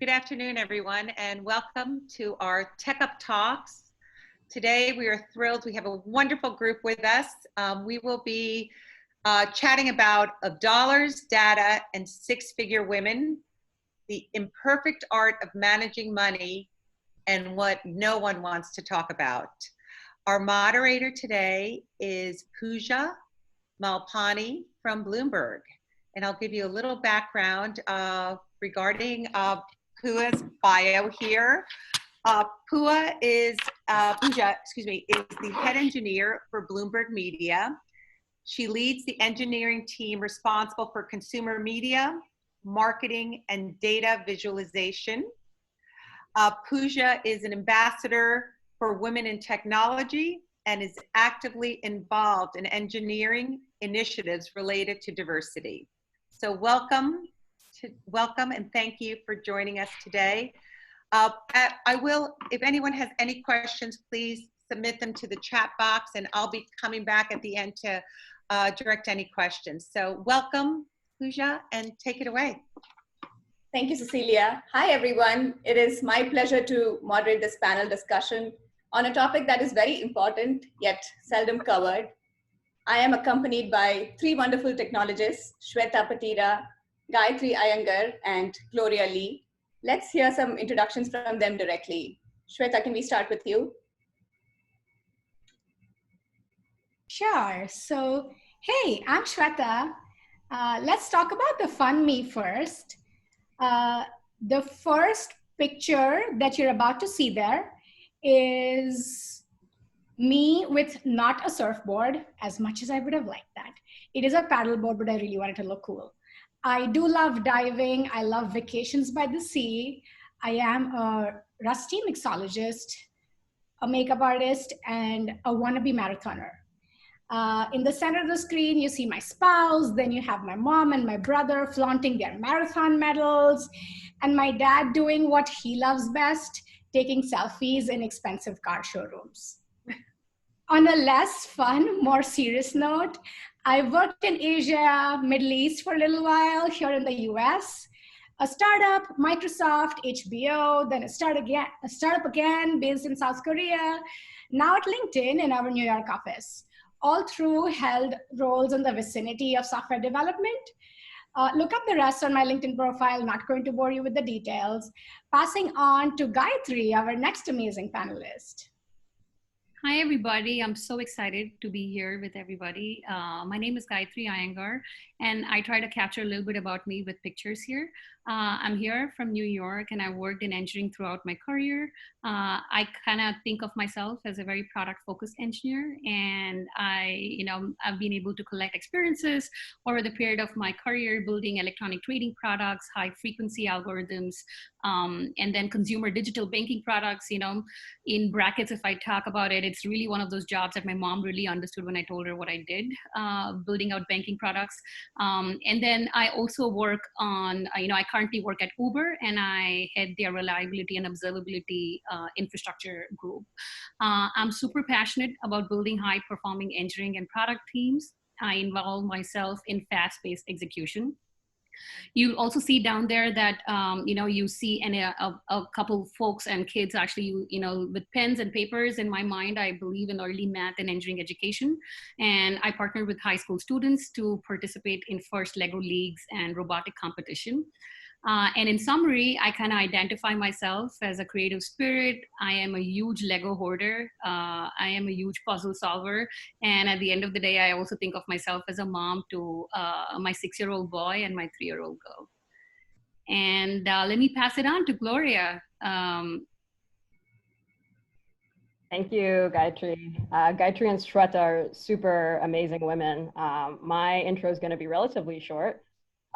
Good afternoon, everyone, and welcome to our Tech Up Talks. Today, we are thrilled. We have a wonderful group with us. We will be chatting about of dollars, data, and six-figure women, the imperfect art of managing money, and what no one wants to talk about. Our moderator today is Pooja Malpani from Bloomberg. And I'll give you a little background regarding Pooja's bio here. Pooja is the head engineer for Bloomberg Media. She leads the engineering team responsible for consumer media, marketing, and data visualization. Pooja is an ambassador for women in technology and is actively involved in engineering initiatives related to diversity. So welcome and thank you for joining us today. I will, if anyone has any questions, please submit them to the chat box and I'll be coming back at the end to direct any questions. So welcome, Pooja, and take it away. Thank you, Cecilia. Hi, everyone. It is my pleasure to moderate this panel discussion on a topic that is very important, yet seldom covered. I am accompanied by three wonderful technologists, Shweta Patira, Gayatri Iyengar, and Gloria Lee. Let's hear some introductions from them directly. Shweta, can we start with you? Sure. So, hey, I'm Shweta. Let's talk about the fun me first. The first picture that you're about to see there is me with not a surfboard, as much as I would have liked that. It is a paddleboard, but I really wanted to look cool. I do love diving. I love vacations by the sea. I am a rusty mixologist, a makeup artist, and a wannabe marathoner. In the center of the screen, you see my spouse, then you have my mom and my brother flaunting their marathon medals, and my dad doing what he loves best, taking selfies in expensive car showrooms. On a less fun, more serious note, I worked in Asia, Middle East for a little while, here in the US, a startup, Microsoft, HBO, then a startup again based in South Korea, now at LinkedIn in our New York office. All through held roles in the vicinity of software development. Look up the rest on my LinkedIn profile, not going to bore you with the details. Passing on to Gayatri, our next amazing panelist. Hi, everybody. I'm so excited to be here with everybody. My name is Gayatri Iyengar, and I try to capture a little bit about me with pictures here. I'm here from New York, and I worked in engineering throughout my career. I kind of think of myself as a very product-focused engineer, and I've been able to collect experiences over the period of my career building electronic trading products, high-frequency algorithms, and then consumer digital banking products. In brackets, if I talk about it, it's really one of those jobs that my mom really understood when I told her what I did, building out banking products. And then I also work on, I currently work at Uber, and I head their reliability and observability infrastructure group. I'm super passionate about building high-performing engineering and product teams. I involve myself in fast-paced execution. You also see down there that, you see a couple folks and kids actually, with pens and papers. In my mind, I believe in early math and engineering education. And I partner with high school students to participate in first Lego leagues and robotic competition. And in summary, I kind of identify myself as a creative spirit. I am a huge Lego hoarder. I am a huge puzzle solver. And at the end of the day, I also think of myself as a mom to my 6-year-old boy and my 3-year-old girl. And let me pass it on to Gloria. Thank you, Gayatri. Gayatri and Shweta are super amazing women. My intro is going to be relatively short.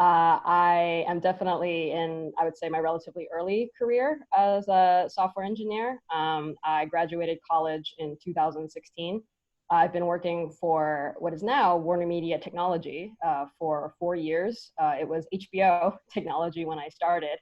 I am definitely in, I would say, my relatively early career as a software engineer. I graduated college in 2016. I've been working for what is now Warner Media Technology for 4 years. It was HBO Technology when I started.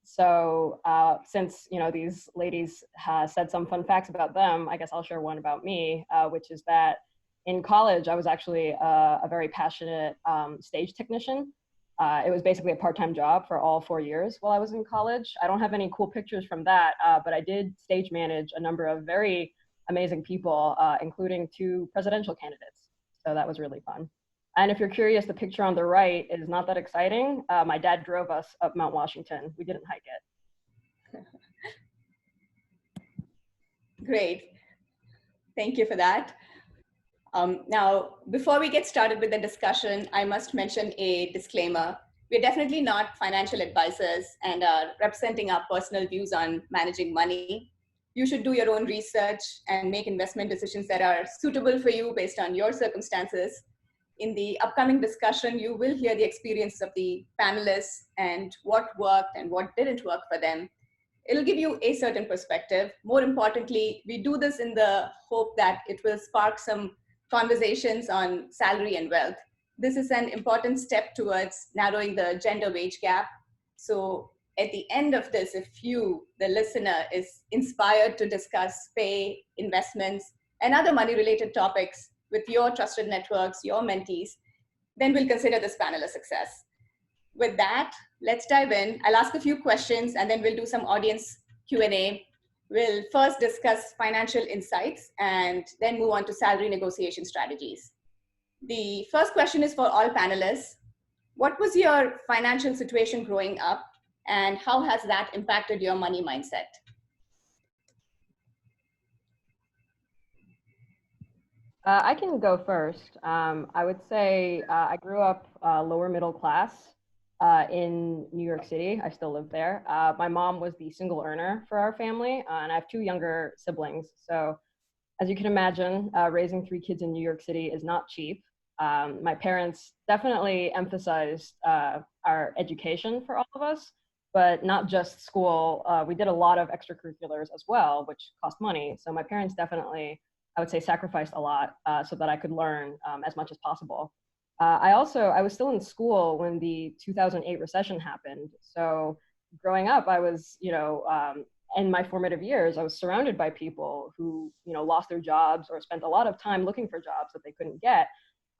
Since these ladies said some fun facts about them, I guess I'll share one about me, which is that in college, I was actually a very passionate stage technician. It was basically a part-time job for all 4 years while I was in college. I don't have any cool pictures from that, but I did stage manage a number of very amazing people, including 2 presidential candidates. So that was really fun. And if you're curious, the picture on the right is not that exciting. My dad drove us up Mount Washington. We didn't hike it. Great. Thank you for that. Now, before we get started with the discussion, I must mention a disclaimer. We're definitely not financial advisors and are representing our personal views on managing money. You should do your own research and make investment decisions that are suitable for you based on your circumstances. In the upcoming discussion, you will hear the experiences of the panelists and what worked and what didn't work for them. It'll give you a certain perspective. More importantly, we do this in the hope that it will spark some conversations on salary and wealth. This is an important step towards narrowing the gender wage gap. So at the end of this, if you, the listener, is inspired to discuss pay, investments, and other money-related topics with your trusted networks, your mentees, then we'll consider this panel a success. With that, let's dive in. I'll ask a few questions and then we'll do some audience Q&A. We'll first discuss financial insights and then move on to salary negotiation strategies. The first question is for all panelists. What was your financial situation growing up and how has that impacted your money mindset? I can go first. I would say I grew up lower middle class in New York City. I still live there. My mom was the single earner for our family, and I have 2 younger siblings. So as you can imagine, raising 3 kids in New York City is not cheap. My parents definitely emphasized our education for all of us, but not just school. We did a lot of extracurriculars as well, which cost money. So my parents definitely, I would say, sacrificed a lot so that I could learn as much as possible. I was still in school when the 2008 recession happened. So growing up, I was, in my formative years, I was surrounded by people who, lost their jobs or spent a lot of time looking for jobs that they couldn't get.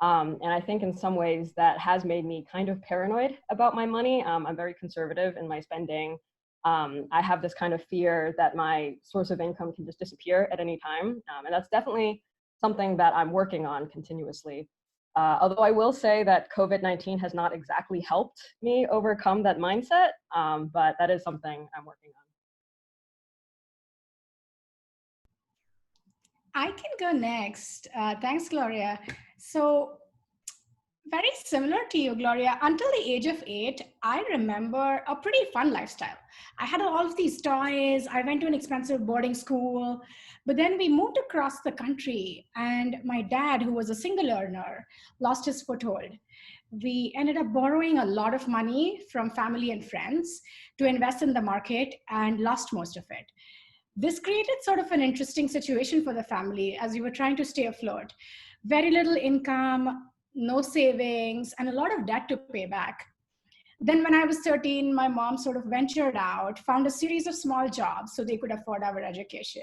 And I think in some ways that has made me kind of paranoid about my money. I'm very conservative in my spending. I have this kind of fear that my source of income can just disappear at any time. And that's definitely something that I'm working on continuously. Although I will say that COVID-19 has not exactly helped me overcome that mindset, but that is something I'm working on. I can go next. Thanks, Gloria. So very similar to you, Gloria. Until the age of 8, I remember a pretty fun lifestyle. I had all of these toys. I went to an expensive boarding school, but then we moved across the country and my dad, who was a single earner, lost his foothold. We ended up borrowing a lot of money from family and friends to invest in the market and lost most of it. This created sort of an interesting situation for the family as we were trying to stay afloat. Very little income, no savings, and a lot of debt to pay back. Then when I was 13, my mom sort of ventured out, found a series of small jobs so they could afford our education.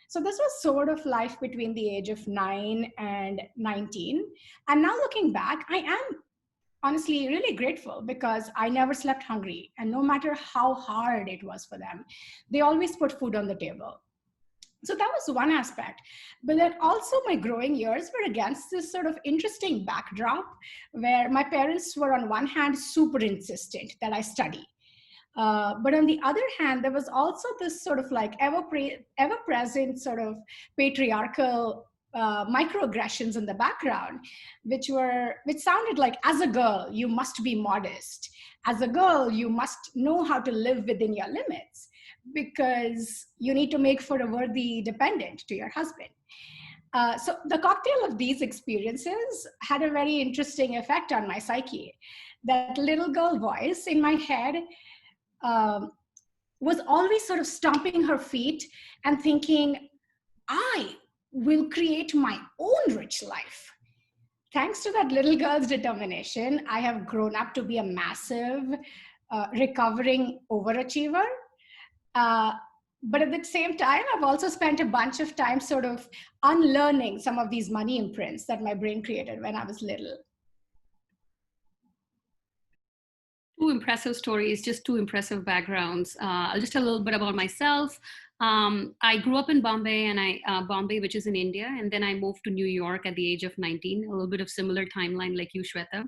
So this was sort of life between the age of 9 and 19. And now looking back, I am honestly really grateful because I never slept hungry. And no matter how hard it was for them, they always put food on the table. So that was one aspect. But then also my growing years were against this sort of interesting backdrop where my parents were on one hand super insistent that I study. But on the other hand, there was also this sort of like ever-present sort of patriarchal microaggressions in the background, which sounded like, as a girl, you must be modest. As a girl, you must know how to live within your limits because you need to make for a worthy dependent to your husband. So the cocktail of these experiences had a very interesting effect on my psyche. That little girl voice in my head was always sort of stomping her feet and thinking, I will create my own rich life. Thanks to that little girl's determination, I have grown up to be a massive, recovering overachiever. But at the same time, I've also spent a bunch of time sort of unlearning some of these money imprints that my brain created when I was little. impressive stories, just two impressive backgrounds. I'll just tell a little bit about myself. I grew up in Bombay, Bombay, which is in India, and then I moved to New York at the age of 19. A little bit of similar timeline like you, Shweta.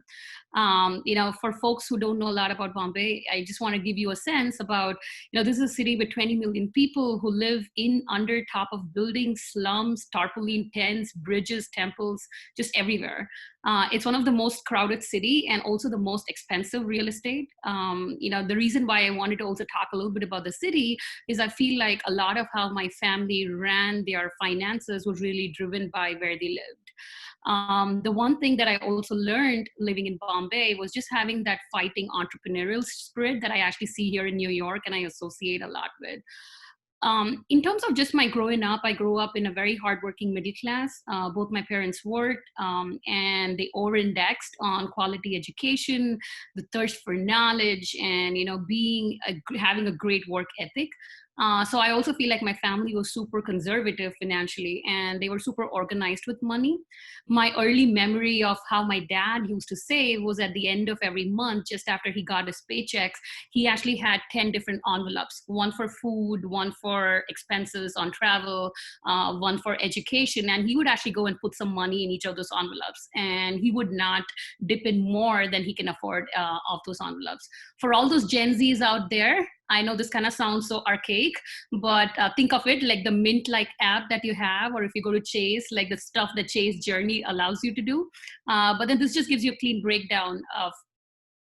For folks who don't know a lot about Bombay, I just want to give you a sense about, this is a city with 20 million people who live in under top of buildings, slums, tarpaulin tents, bridges, temples, just everywhere. It's one of the most crowded city and also the most expensive real estate. The reason why I wanted to also talk a little bit about the city is I feel like a lot of how my family ran their finances was really driven by where they lived. The one thing that I also learned living in Bombay was just having that fighting entrepreneurial spirit that I actually see here in New York and I associate a lot with. In terms of just my growing up, I grew up in a very hardworking middle class. Both my parents worked and they over-indexed on quality education, the thirst for knowledge, and having a great work ethic. So I also feel like my family was super conservative financially and they were super organized with money. My early memory of how my dad used to save was at the end of every month, just after he got his paychecks, he actually had 10 different envelopes, one for food, one for expenses on travel, one for education. And he would actually go and put some money in each of those envelopes. And he would not dip in more than he can afford of those envelopes. For all those Gen Zs out there, I know this kind of sounds so archaic, but think of it like the Mint-like app that you have, or if you go to Chase, like the stuff that Chase Journey allows you to do. But then this just gives you a clean breakdown of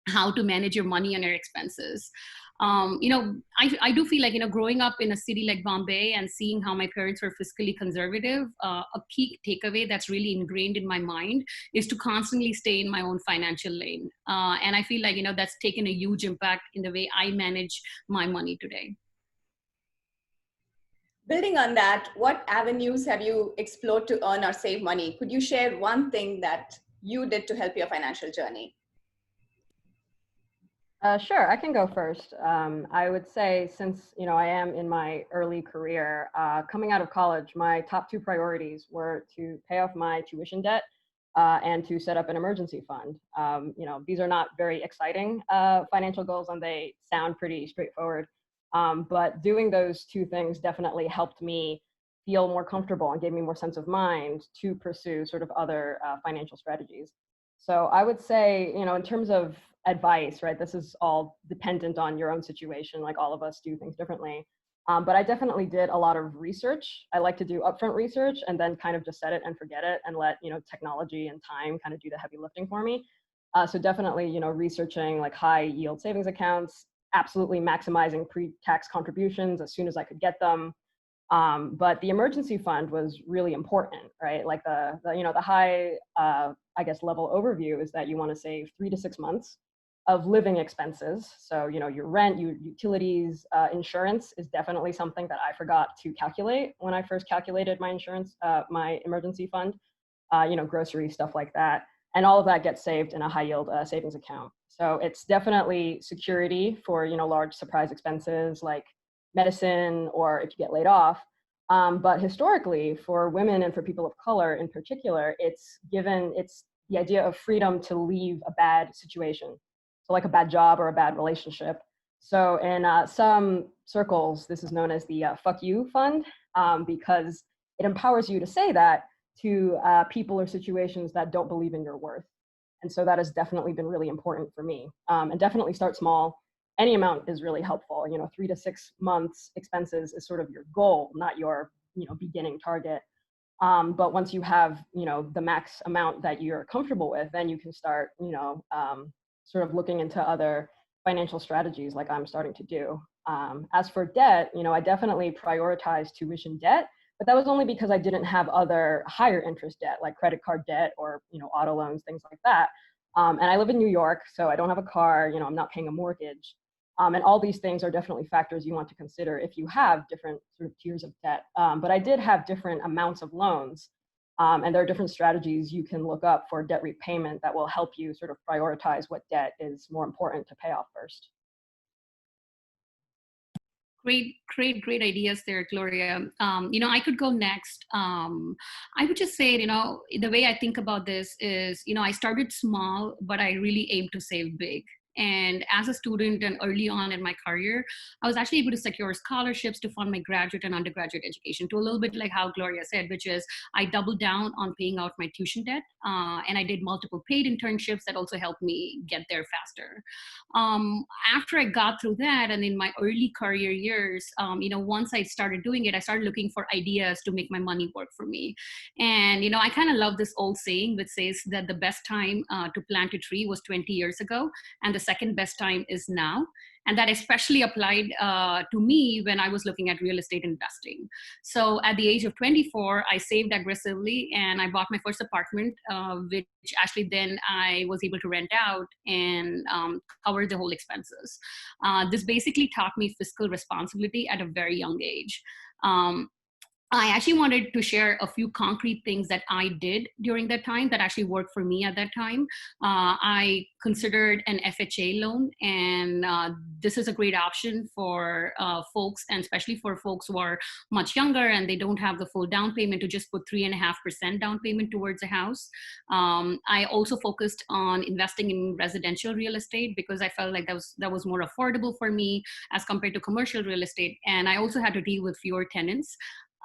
how to manage your money and your expenses. I do feel like, growing up in a city like Bombay and seeing how my parents were fiscally conservative, a key takeaway that's really ingrained in my mind is to constantly stay in my own financial lane. And I feel like, that's taken a huge impact in the way I manage my money today. Building on that, what avenues have you explored to earn or save money? Could you share one thing that you did to help your financial journey? Sure, I can go first. I would say since, I am in my early career, coming out of college, my top two priorities were to pay off my tuition debt and to set up an emergency fund. These are not very exciting financial goals and they sound pretty straightforward. But doing those two things definitely helped me feel more comfortable and gave me more sense of mind to pursue sort of other financial strategies. So I would say, in terms of advice, right, this is all dependent on your own situation, like all of us do things differently. But I definitely did a lot of research. I like to do upfront research and then kind of just set it and forget it and let, technology and time kind of do the heavy lifting for me. So definitely, researching like high yield savings accounts, absolutely maximizing pre-tax contributions as soon as I could get them. But the emergency fund was really important, right? Like the high, level overview is that you want to save 3 to 6 months of living expenses. So, your rent, your utilities, insurance is definitely something that I forgot to calculate when I first calculated my insurance, my emergency fund, groceries, stuff like that. And all of that gets saved in a high yield savings account. So it's definitely security for, large surprise expenses like medicine or if you get laid off. But historically, for women and for people of color in particular, it's the idea of freedom to leave a bad situation. So like a bad job or a bad relationship. So in some circles, this is known as the fuck you fund because it empowers you to say that to people or situations that don't believe in your worth. And so that has definitely been really important for me. And definitely start small. Any amount is really helpful. 3 to 6 months expenses is sort of your goal, not your beginning target. But once you have the max amount that you're comfortable with, then you can start sort of looking into other financial strategies like I'm starting to do. As for debt, I definitely prioritized tuition debt, but that was only because I didn't have other higher interest debt like credit card debt or auto loans, things like that. And I live in New York, so I don't have a car. I'm not paying a mortgage. And all these things are definitely factors you want to consider if you have different sort of tiers of debt. But I did have different amounts of loans. And there are different strategies you can look up for debt repayment that will help you sort of prioritize what debt is more important to pay off first. Great ideas there, Gloria. I could go next. I would just say, the way I think about this is, I started small, but I really aim to save big. And as a student and early on in my career, I was actually able to secure scholarships to fund my graduate and undergraduate education, to a little bit like how Gloria said, which is I doubled down on paying out my tuition debt, and I did multiple paid internships that also helped me get there faster. After I got through that, and in my early career years, once I started doing it, I started looking for ideas to make my money work for me. And I kind of love this old saying which says that the best time to plant a tree was 20 years ago, and the second best time is now. And that especially applied to me when I was looking at real estate investing. So at the age of 24, I saved aggressively and I bought my first apartment, which actually then I was able to rent out and cover the whole expenses. This basically taught me fiscal responsibility at a very young age. I actually wanted to share a few concrete things that I did during that time that actually worked for me at that time. I considered an FHA loan, and this is a great option for folks, and especially for folks who are much younger and they don't have the full down payment, to just put 3.5% down payment towards a house. I also focused on investing in residential real estate because I felt like that was more affordable for me as compared to commercial real estate. And I also had to deal with fewer tenants.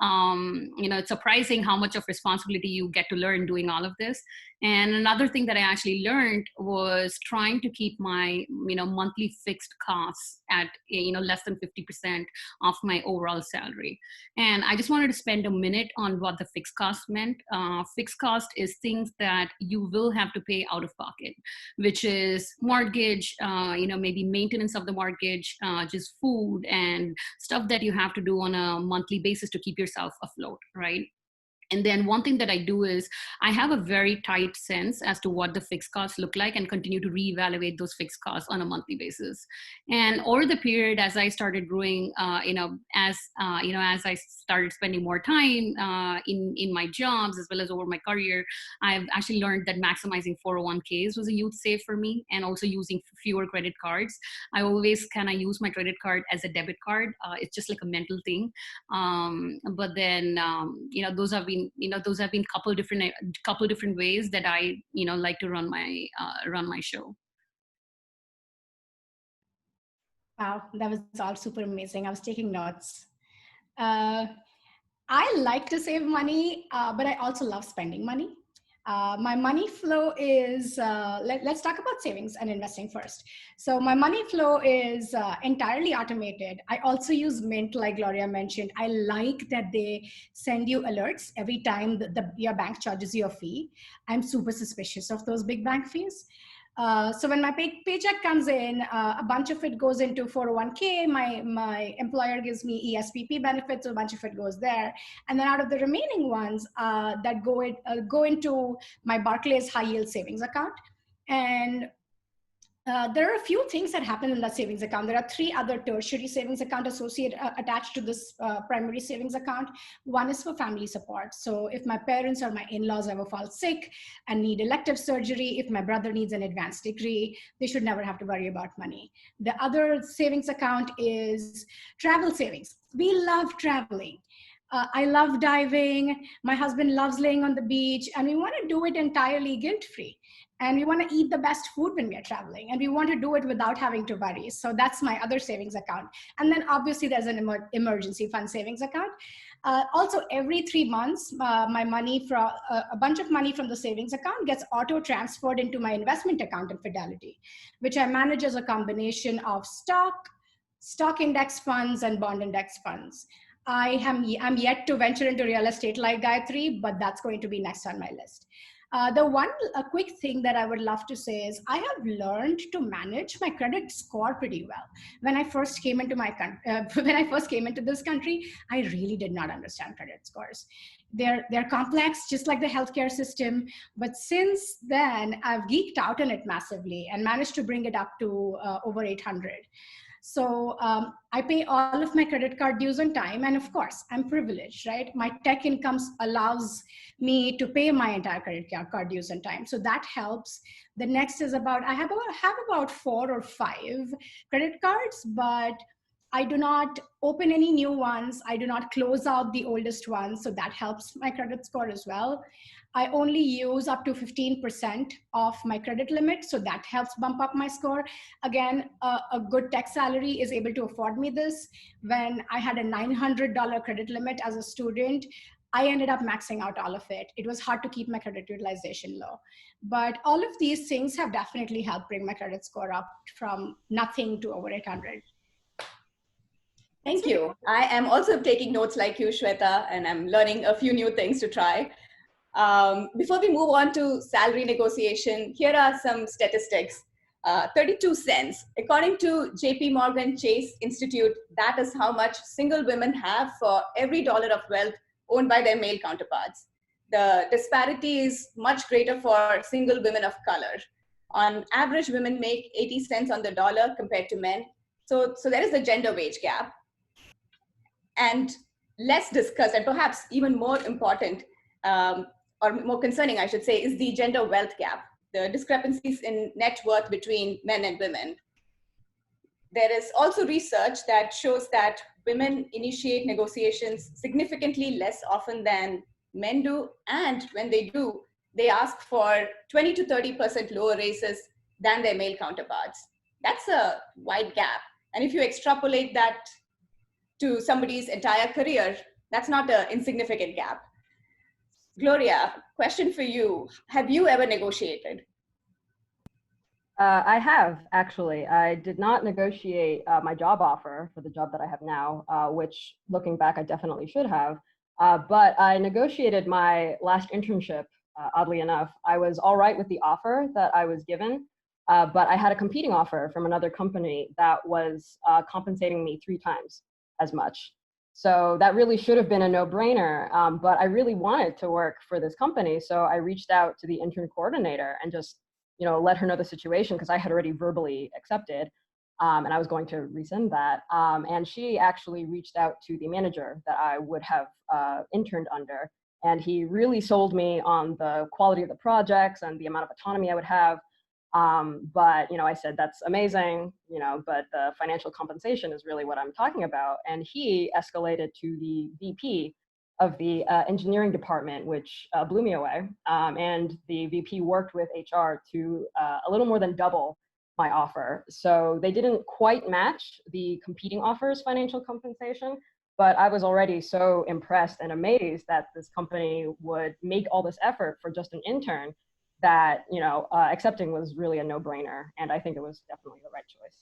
It's surprising how much of responsibility you get to learn doing all of this. And another thing that I actually learned was trying to keep my, monthly fixed costs at, less than 50% of my overall salary. And I just wanted to spend a minute on what the fixed cost meant. Fixed cost is things that you will have to pay out of pocket, which is mortgage, maybe maintenance of the mortgage, just food and stuff that you have to do on a monthly basis to keep yourself afloat, right? And then one thing that I do is I have a very tight sense as to what the fixed costs look like and continue to reevaluate those fixed costs on a monthly basis. And over the period, as I started growing, as I started spending more time in my jobs as well as over my career, I've actually learned that maximizing 401ks was a huge save for me, and also using fewer credit cards. I always kind of use my credit card as a debit card. It's just like a mental thing. But then, those have been couple different ways that I like to run my show. Wow, that was all super amazing. I was taking notes. I like to save money, but I also love spending money. My money flow is, let's talk about savings and investing first. So my money flow is entirely automated. I also use Mint, like Gloria mentioned. I like that they send you alerts every time your bank charges you a fee. I'm super suspicious of those big bank fees. So when my paycheck comes in, a bunch of it goes into 401k. My employer gives me ESPP benefits, so a bunch of it goes there. And then out of the remaining ones that go into my Barclays high yield savings account. And there are a few things that happen in that savings account. There are 3 other tertiary savings accounts attached to this primary savings account. One is for family support. So if my parents or my in-laws ever fall sick and need elective surgery, if my brother needs an advanced degree, they should never have to worry about money. The other savings account is travel savings. We love traveling. I love diving. My husband loves laying on the beach, and we want to do it entirely guilt-free. And we want to eat the best food when we are traveling, and we want to do it without having to worry. So that's my other savings account. And then obviously there's an emergency fund savings account. Also, every 3 months, my money from a bunch of money from the savings account gets auto transferred into my investment account in Fidelity, which I manage as a combination of stock index funds and bond index funds. I'm yet to venture into real estate like Gayatri, but that's going to be next on my list. A quick thing that I would love to say is I have learned to manage my credit score pretty well. When I first came into this country, I really did not understand credit scores. They're complex, just like the healthcare system. But since then, I've geeked out on it massively and managed to bring it up to over 800. So I pay all of my credit card dues on time. And of course, I'm privileged, right? My tech income allows me to pay my entire credit card dues on time. So that helps. The next is I have about 4 or 5 credit cards, but I do not open any new ones. I do not close out the oldest ones. So that helps my credit score as well. I only use up to 15% of my credit limit. So that helps bump up my score. Again, a good tech salary is able to afford me this. When I had a $900 credit limit as a student, I ended up maxing out all of it. It was hard to keep my credit utilization low. But all of these things have definitely helped bring my credit score up from nothing to over 800. Thank you. I am also taking notes like you, Shweta, and I'm learning a few new things to try. Before we move on to salary negotiation, here are some statistics. 32 cents. According to JP Morgan Chase Institute, that is how much single women have for every dollar of wealth owned by their male counterparts. The disparity is much greater for single women of color. On average, women make 80 cents on the dollar compared to men. So there is a gender wage gap. And less discussed, and perhaps even more important, or more concerning, I should say, is the gender wealth gap, the discrepancies in net worth between men and women. There is also research that shows that women initiate negotiations significantly less often than men do, and when they do, they ask for 20 to 30% lower raises than their male counterparts. That's a wide gap. And if you extrapolate that to somebody's entire career, that's not an insignificant gap. Gloria, question for you. Have you ever negotiated? I have, actually. I did not negotiate my job offer for the job that I have now, which looking back, I definitely should have. But I negotiated my last internship, oddly enough. I was all right with the offer that I was given, but I had a competing offer from another company that was compensating me 3 times as much. So that really should have been a no-brainer, but I really wanted to work for this company. So I reached out to the intern coordinator and just, let her know the situation, because I had already verbally accepted, and I was going to rescind that. And she actually reached out to the manager that I would have interned under, and he really sold me on the quality of the projects and the amount of autonomy I would have. But, I said, that's amazing, but the financial compensation is really what I'm talking about. And he escalated to the VP of the engineering department, which blew me away. And the VP worked with HR to a little more than double my offer. So they didn't quite match the competing offer's financial compensation, but I was already so impressed and amazed that this company would make all this effort for just an intern that, accepting was really a no-brainer. And I think it was definitely the right choice.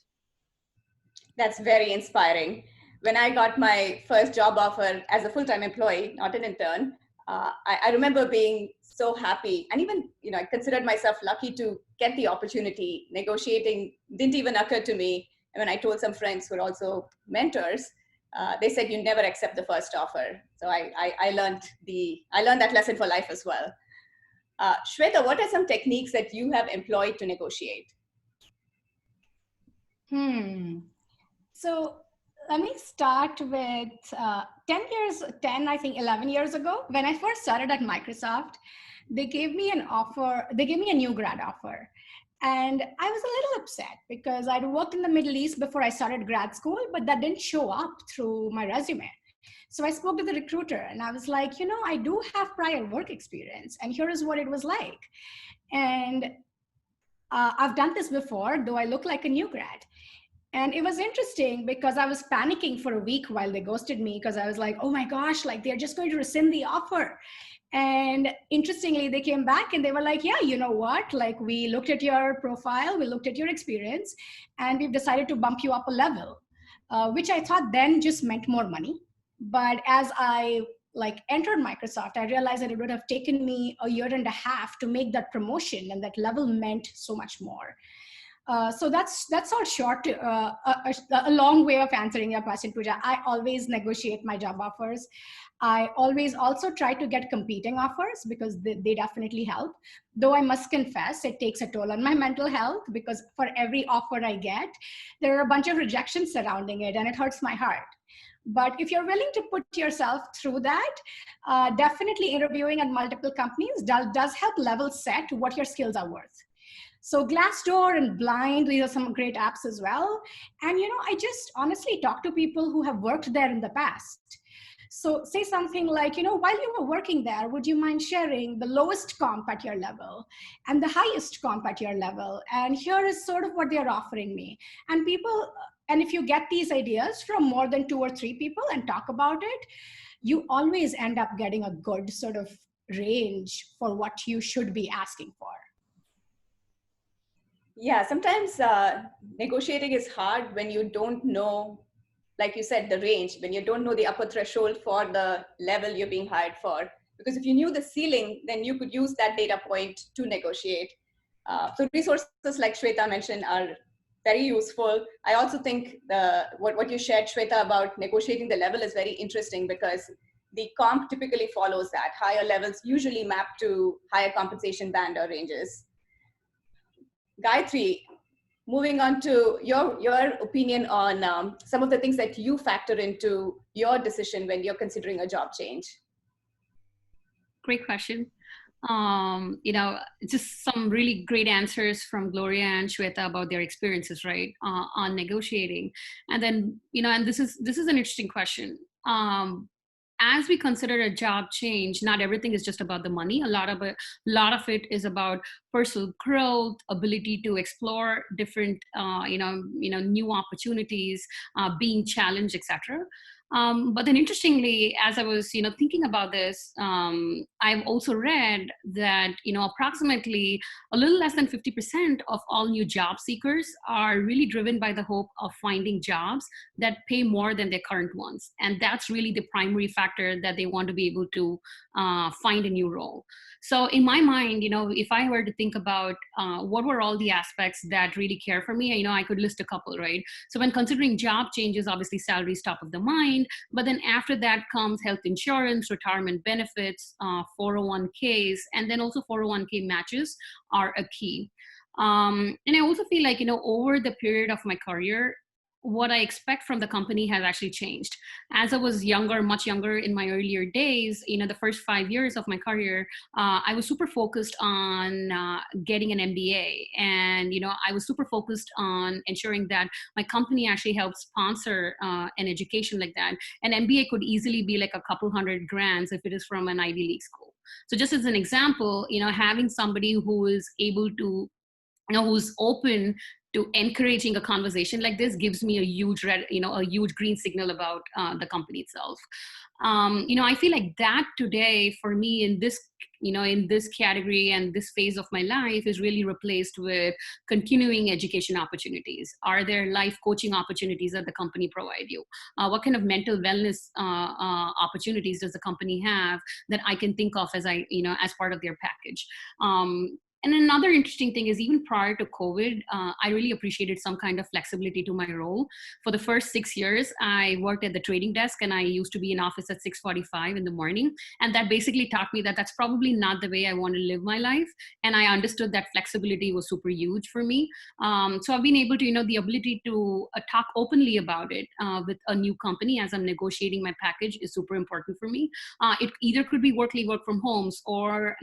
That's very inspiring. When I got my first job offer as a full-time employee, not an intern, I remember being so happy. And even, I considered myself lucky to get the opportunity. Negotiating didn't even occur to me. And when I told some friends who are also mentors, they said, you never accept the first offer. So I learned that lesson for life as well. Shweta, what are some techniques that you have employed to negotiate? So let me start with 11 years ago, when I first started at Microsoft, they gave me an offer, they gave me a new grad offer. And I was a little upset because I'd worked in the Middle East before I started grad school, but that didn't show up through my resume. So I spoke to the recruiter and I was like, I do have prior work experience and here is what it was like. And I've done this before, though I look like a new grad. And it was interesting because I was panicking for a week while they ghosted me because I was like, oh my gosh, like they're just going to rescind the offer. And interestingly, they came back and they were like, yeah, you know what? Like we looked at your profile, we looked at your experience, and we've decided to bump you up a level, which I thought then just meant more money. But as I entered Microsoft, I realized that it would have taken me a year and a half to make that promotion, and that level meant so much more. So that's all short, a long way of answering your question, Pooja. I always negotiate my job offers. I always also try to get competing offers because they definitely help. Though I must confess, it takes a toll on my mental health because for every offer I get, there are a bunch of rejections surrounding it and it hurts my heart. But if you're willing to put yourself through that, definitely interviewing at multiple companies does help level set what your skills are worth. So Glassdoor and Blind, these are some great apps as well. And, I just honestly talk to people who have worked there in the past. So say something like, while you were working there, would you mind sharing the lowest comp at your level and the highest comp at your level? And here is sort of what they're offering me. And if you get these ideas from more than 2 or 3 people and talk about it, you always end up getting a good sort of range for what you should be asking for. Yeah, sometimes negotiating is hard when you don't know, like you said, the range, when you don't know the upper threshold for the level you're being hired for. Because if you knew the ceiling, then you could use that data point to negotiate. So resources like Shweta mentioned are very useful. I also think what you shared, Shweta, about negotiating the level is very interesting because the comp typically follows that. Higher levels usually map to higher compensation band or ranges. Gayatri, moving on to your opinion on some of the things that you factor into your decision when you're considering a job change. Great question. Just some really great answers from Gloria and Shweta about their experiences, right, on negotiating. And then, and this is an interesting question. As we consider a job change, not everything is just about the money. A lot of it is about personal growth, ability to explore different, new opportunities, being challenged, etc. But then interestingly, as I was, thinking about this, I've also read that, approximately a little less than 50% of all new job seekers are really driven by the hope of finding jobs that pay more than their current ones. And that's really the primary factor that they want to be able to find a new role. So in my mind, if I were to think about what were all the aspects that really care for me, I could list a couple, right? So when considering job changes, obviously salary is top of the mind, but then after that comes health insurance, retirement benefits, 401ks, and then also 401k matches are a key. And I also feel like, over the period of my career, what I expect from the company has actually changed. As I was younger, much younger in my earlier days, the first 5 years of my career, I was super focused on getting an MBA. And, I was super focused on ensuring that my company actually helped sponsor an education like that. An MBA could easily be like a couple $100,000 if it is from an Ivy League school. So just as an example, having somebody who is able to, who's open to encouraging a conversation like this gives me a huge green signal about the company itself. I feel like that today for me in this category and this phase of my life is really replaced with continuing education opportunities. Are there life coaching opportunities that the company provide you? What kind of mental wellness opportunities does the company have that I can think of as as part of their package? And another interesting thing is even prior to COVID, I really appreciated some kind of flexibility to my role. For the first 6 years, I worked at the trading desk and I used to be in office at 6:45 in the morning. And that basically taught me that that's probably not the way I want to live my life. And I understood that flexibility was super huge for me. So I've been able to, the ability to talk openly about it with a new company as I'm negotiating my package is super important for me. It either could be work from homes or,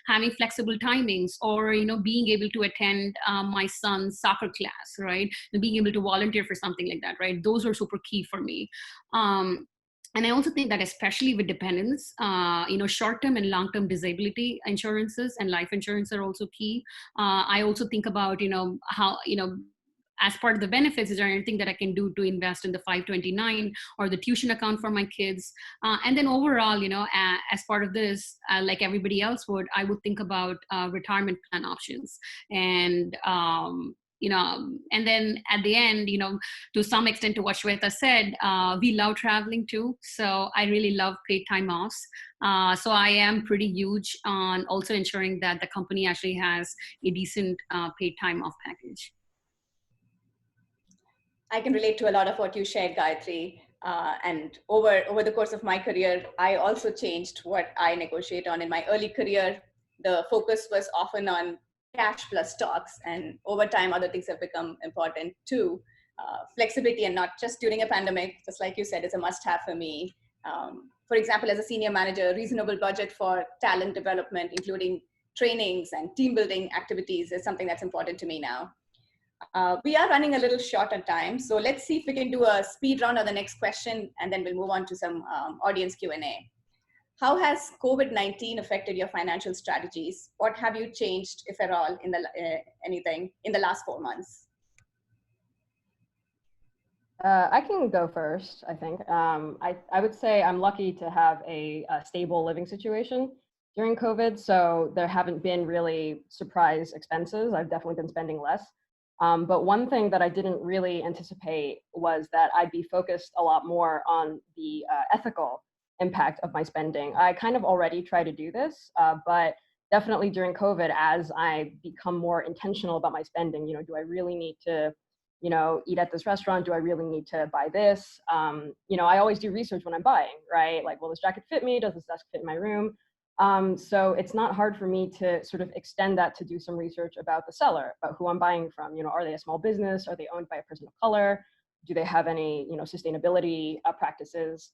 having flexible timings, or being able to attend my son's soccer class, right? And being able to volunteer for something like that, right? Those are super key for me. And I also think that especially with dependents, short-term and long-term disability insurances and life insurance are also key. I also think about, how, as part of the benefits, is there anything that I can do to invest in the 529 or the tuition account for my kids? And then overall, as part of this, like everybody else would, I would think about retirement plan options. And, and then at the end, to some extent to what Shweta said, we love traveling too. So I really love paid time offs. So I am pretty huge on also ensuring that the company actually has a decent paid time off package. I can relate to a lot of what you shared, Gayatri. And over the course of my career, I also changed what I negotiate on. In my early career, the focus was often on cash plus stocks. And over time, other things have become important too. Flexibility, and not just during a pandemic, just like you said, is a must-have for me. For example, as a senior manager, reasonable budget for talent development, including trainings and team building activities is something that's important to me now. We are running a little short on time, so let's see if we can do a speed round on the next question, and then we'll move on to some audience Q&A. How has COVID-19 affected your financial strategies? What have you changed, if at all, in anything in the last 4 months? I can go first, I think. I would say I'm lucky to have a stable living situation during COVID, so there haven't been really surprise expenses. I've definitely been spending less. But one thing that I didn't really anticipate was that I'd be focused a lot more on the ethical impact of my spending. I kind of already try to do this, but definitely during COVID, as I become more intentional about my spending, do I really need to eat at this restaurant? Do I really need to buy this? I always do research when I'm buying, right? Like, will this jacket fit me? Does this desk fit in my room? So it's not hard for me to sort of extend that to do some research about the seller, about who I'm buying from. Are they a small business? Are they owned by a person of color? Do they have any, sustainability practices?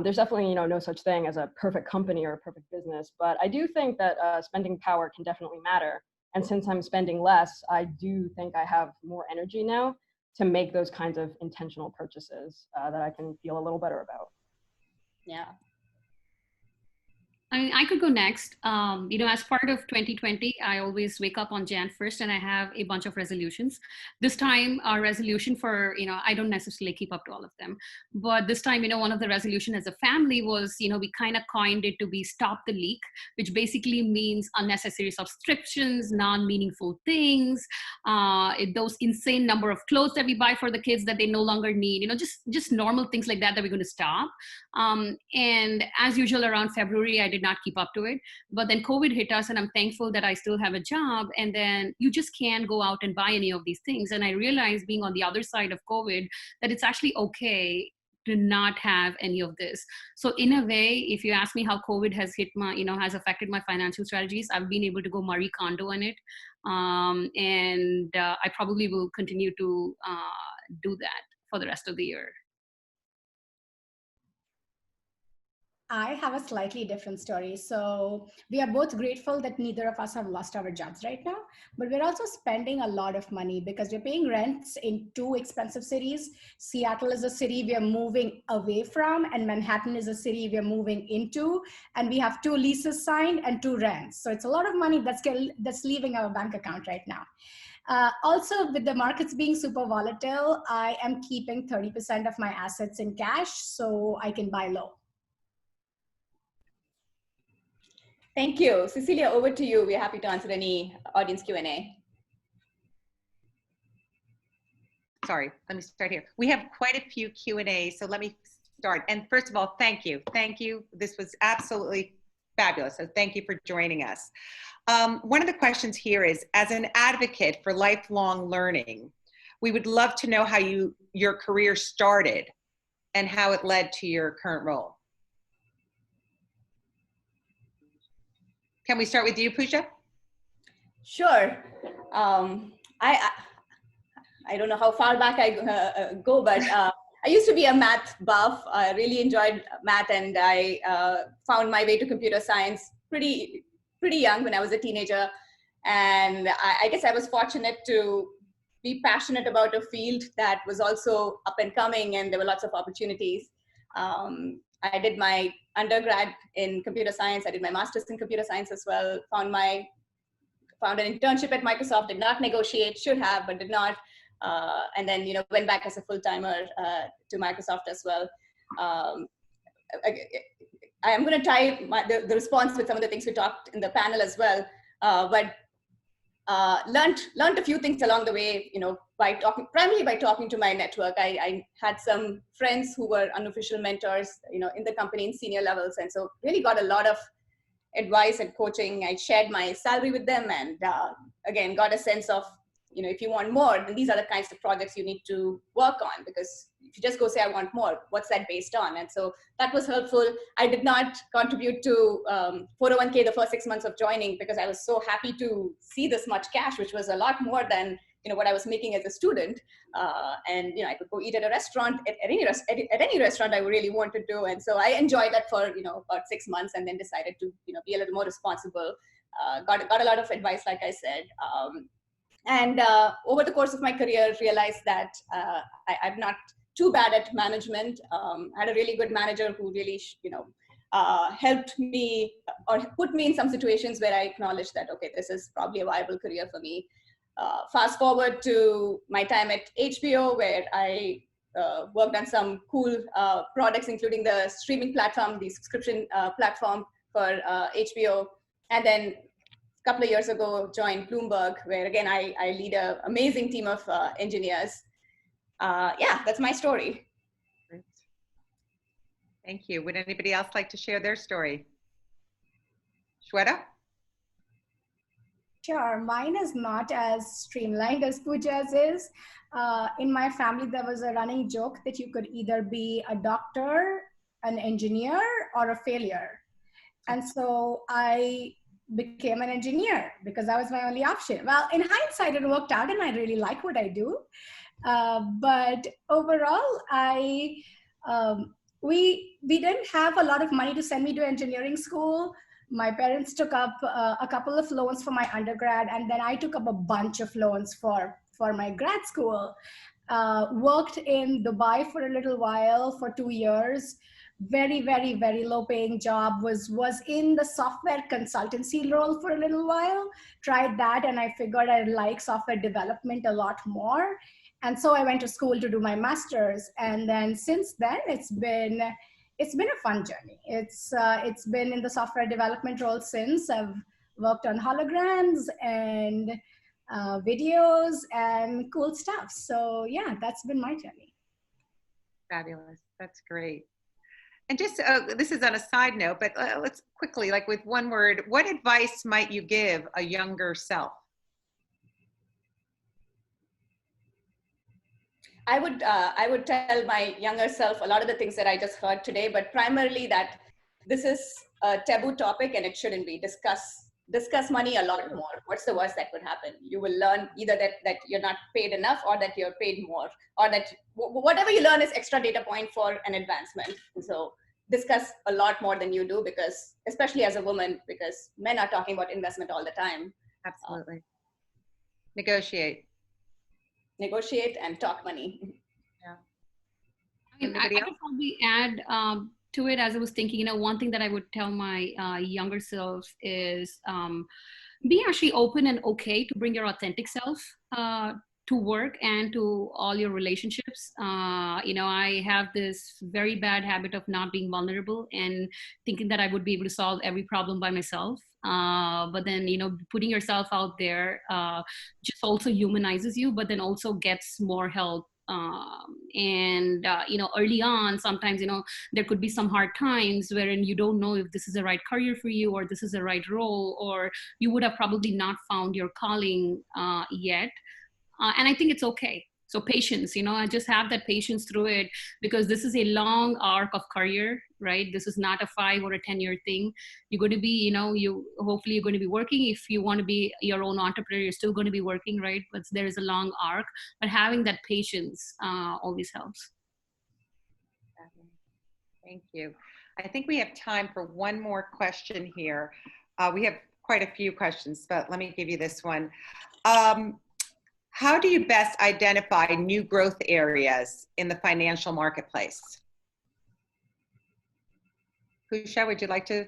There's definitely, no such thing as a perfect company or a perfect business, but I do think that spending power can definitely matter. And since I'm spending less, I do think I have more energy now to make those kinds of intentional purchases that I can feel a little better about. Yeah. I mean, I could go next. As part of 2020, I always wake up on Jan 1st and I have a bunch of resolutions. This time, our resolution for, I don't necessarily keep up to all of them. But this time, one of the resolution as a family was, we kind of coined it to be stop the leak, which basically means unnecessary subscriptions, non-meaningful things, those insane number of clothes that we buy for the kids that they no longer need, just normal things like that we're going to stop. And as usual, around February, I did not keep up to it. But then COVID hit us, and I'm thankful that I still have a job. And then you just can't go out and buy any of these things. And I realized, being on the other side of COVID, that it's actually okay to not have any of this. So in a way, if you ask me how COVID has hit my, has affected my financial strategies, I've been able to go Marie Kondo on it. And I probably will continue to do that for the rest of the year. I have a slightly different story. So we are both grateful that neither of us have lost our jobs right now, but we're also spending a lot of money because we're paying rents in 2 expensive cities. Seattle is a city we are moving away from, and Manhattan is a city we are moving into, and we have 2 leases signed and 2 rents. So it's a lot of money that's leaving our bank account right now. Also, with the markets being super volatile, I am keeping 30% of my assets in cash so I can buy low. Thank you. Cecilia, over to you. We're happy to answer any audience Q&A. Sorry, let me start here. We have quite a few Q&A, so let me start. And first of all, thank you. Thank you. This was absolutely fabulous. So thank you for joining us. One of the questions here is, as an advocate for lifelong learning, we would love to know how your career started and how it led to your current role. Can we start with you, Pooja? Sure. I don't know how far back I go, but I used to be a math buff. I really enjoyed math, and I found my way to computer science pretty young when I was a teenager. And I guess I was fortunate to be passionate about a field that was also up and coming, and there were lots of opportunities. I did my undergrad in computer science. I did my master's in computer science as well. Found an internship at Microsoft. Did not negotiate, should have, but did not. And then went back as a full-timer to Microsoft as well. I am going to tie the response with some of the things we talked in the panel as well. But learned a few things along the way, primarily by talking to my network. I had some friends who were unofficial mentors, in the company in senior levels. And so really got a lot of advice and coaching. I shared my salary with them, and again, got a sense of, if you want more, then these are the kinds of projects you need to work on, because if you just go say, I want more, what's that based on? And so that was helpful. I did not contribute to 401k the first 6 months of joining, because I was so happy to see this much cash, which was a lot more than what I was making as a student. And I could go eat at a restaurant, at any restaurant I really wanted to. And so I enjoyed that for about 6 months, and then decided to be a little more responsible got a lot of advice, like I said. And over the course of my career, realized that I'm not too bad at management. I had a really good manager who really, helped me or put me in some situations where I acknowledged that, okay, this is probably a viable career for me. Fast forward to my time at HBO, where I worked on some cool products, including the streaming platform, the subscription platform for HBO. And then a couple of years ago, joined Bloomberg, where again, I lead an amazing team of engineers. Yeah, that's my story. Great. Thank you. Would anybody else like to share their story? Shweta? Sure, mine is not as streamlined as Pooja's is. In my family, there was a running joke that you could either be a doctor, an engineer, or a failure. And so I became an engineer because that was my only option. Well, in hindsight, it worked out and I really like what I do. But overall, we didn't have a lot of money to send me to engineering school. My parents took up a couple of loans for my undergrad, and then I took up a bunch of loans for my grad school. Worked in Dubai for a little while, for 2 years. Very, very, very low paying job, was in the software consultancy role for a little while. Tried that and I figured I like software development a lot more. And so I went to school to do my master's. And then since then, it's been a fun journey. It's been in the software development role since. I've worked on holograms and videos and cool stuff. So yeah, that's been my journey. Fabulous. That's great. And just, this is on a side note, but let's quickly, like with one word, what advice might you give a younger self? I would tell my younger self a lot of the things that I just heard today, but primarily that this is a taboo topic and it shouldn't be. Discuss money a lot more. What's the worst that could happen? You will learn either that you're not paid enough or that you're paid more, or that whatever you learn is extra data point for an advancement. So discuss a lot more than you do, because especially as a woman, because men are talking about investment all the time. Absolutely. Negotiate And talk money. Yeah. I could probably add to it, as I was thinking, one thing that I would tell my younger self is be actually open and okay to bring your authentic self to work and to all your relationships. I have this very bad habit of not being vulnerable and thinking that I would be able to solve every problem by myself. But then, putting yourself out there just also humanizes you, but then also gets more help. Early on, sometimes, there could be some hard times wherein you don't know if this is the right career for you, or this is the right role, or you would have probably not found your calling yet. And I think it's okay. So patience, I just have that patience through it, because this is a long arc of career, right? This is not a 5 or a 10-year thing. You're going to be, hopefully you're going to be working. If you want to be your own entrepreneur, you're still going to be working, right? But there is a long arc, but having that patience always helps. Thank you. I think we have time for one more question here. We have quite a few questions, but let me give you this one. How do you best identify new growth areas in the financial marketplace? Pooja, would you like to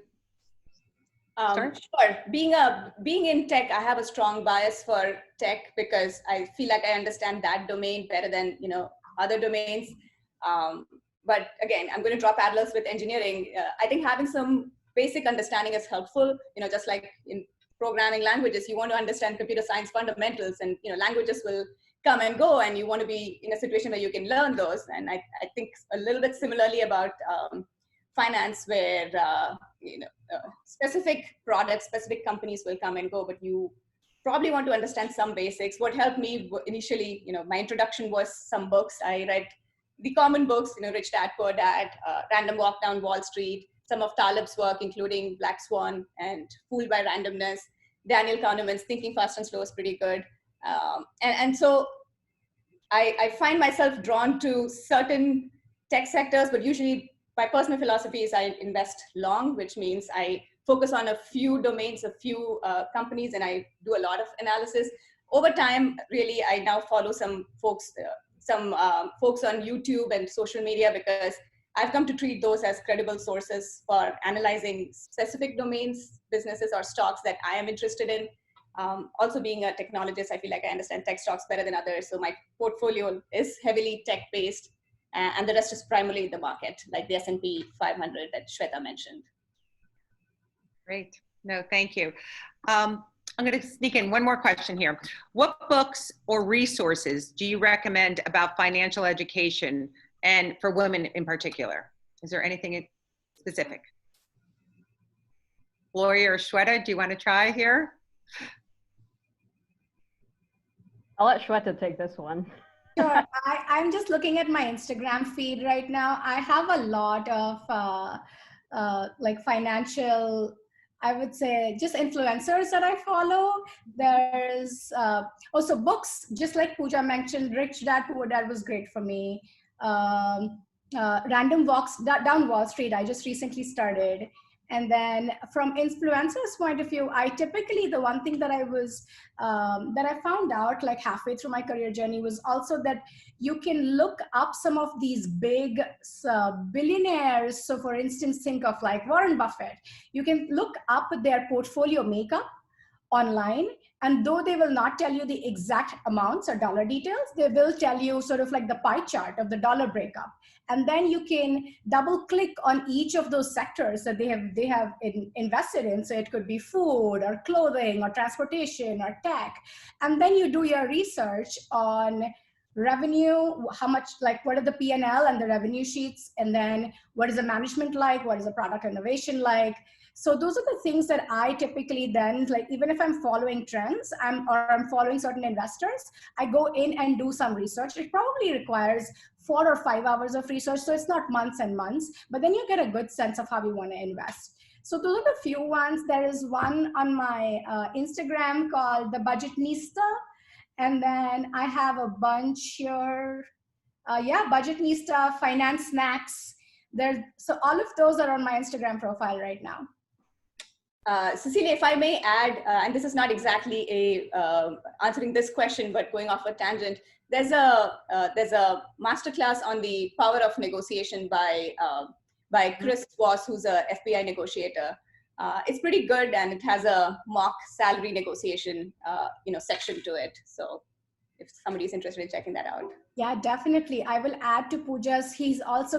start? Sure. Being in tech, I have a strong bias for tech because I feel like I understand that domain better than other domains. But again, I'm going to draw parallels with engineering. I think having some basic understanding is helpful. Just like in programming languages, you want to understand computer science fundamentals, and languages will come and go, and you want to be in a situation where you can learn those. And I think a little bit similarly about finance, where specific products, specific companies will come and go, but you probably want to understand some basics. What helped me initially, my introduction was some books. I read the common books, Rich Dad Poor Dad, Random Walk Down Wall Street, some of Taleb's work, including Black Swan and Fooled by Randomness. Daniel Kahneman's Thinking Fast and Slow is pretty good. And so I find myself drawn to certain tech sectors, but usually my personal philosophy is I invest long, which means I focus on a few domains, a few companies, and I do a lot of analysis. Over time, really, I now follow some folks on YouTube and social media because I've come to treat those as credible sources for analyzing specific domains, businesses, or stocks that I am interested in. Also being a technologist, I feel like I understand tech stocks better than others. So my portfolio is heavily tech-based, and the rest is primarily the market, like the S&P 500 that Shweta mentioned. Great. No, thank you. I'm going to sneak in one more question here. What books or resources do you recommend about financial education and for women in particular? Is there anything specific? Gloria or Shweta, do you want to try here? I'll let Shweta take this one. Sure. I'm just looking at my Instagram feed right now. I have a lot of like financial, I would say, just influencers that I follow. There's also books, just like Pooja mentioned, Rich Dad, Poor Dad was great for me. Random Walks Down Wall Street, I just recently started. And then from influencers point of view, I typically, the one thing that I was, that I found out like halfway through my career journey was also that you can look up some of these big billionaires. So for instance, think of like Warren Buffett. You can look up their portfolio makeup online, and though they will not tell you the exact amounts or dollar details, they will tell you sort of like the pie chart of the dollar breakup. And then you can double click on each of those sectors that they have invested in. So it could be food or clothing or transportation or tech. And then you do your research on revenue, how much, like what are the P&L and the revenue sheets, and then what is the management like, what is the product innovation like. So those are the things that I typically then, like, even if I'm following trends or I'm following certain investors, I go in and do some research. It probably requires 4 or 5 hours of research. So it's not months and months, but then you get a good sense of how you want to invest. So those are the few ones. There is one on my Instagram called The Budgetnista. And then I have a bunch here. Budgetnista, Finance Snacks. So all of those are on my Instagram profile right now. Cecilia, if I may add, and this is not exactly answering this question, but going off a tangent, there's a masterclass on the power of negotiation by Chris Voss, who's a FBI negotiator. It's pretty good, and it has a mock salary negotiation section to it. So if somebody's interested in checking that out. Yeah, definitely. I will add to Pooja's.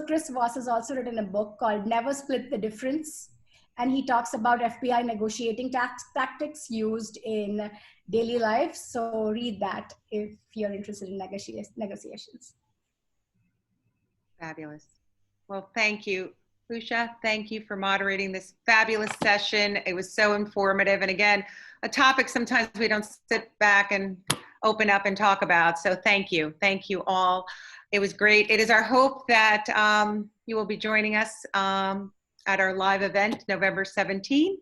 Chris Voss has also written a book called Never Split the Difference. And he talks about FBI negotiating tactics used in daily life. So read that if you're interested in negotiations. Fabulous. Well, thank you, Pooja. Thank you for moderating this fabulous session. It was so informative. And again, a topic sometimes we don't sit back and open up and talk about. So thank you. Thank you all. It was great. It is our hope that you will be joining us at our live event, November 17th.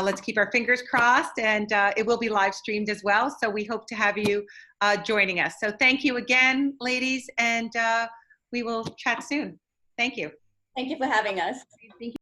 Let's keep our fingers crossed, and it will be live streamed as well. So we hope to have you joining us. So thank you again, ladies, and we will chat soon. Thank you. Thank you for having us. Thank you.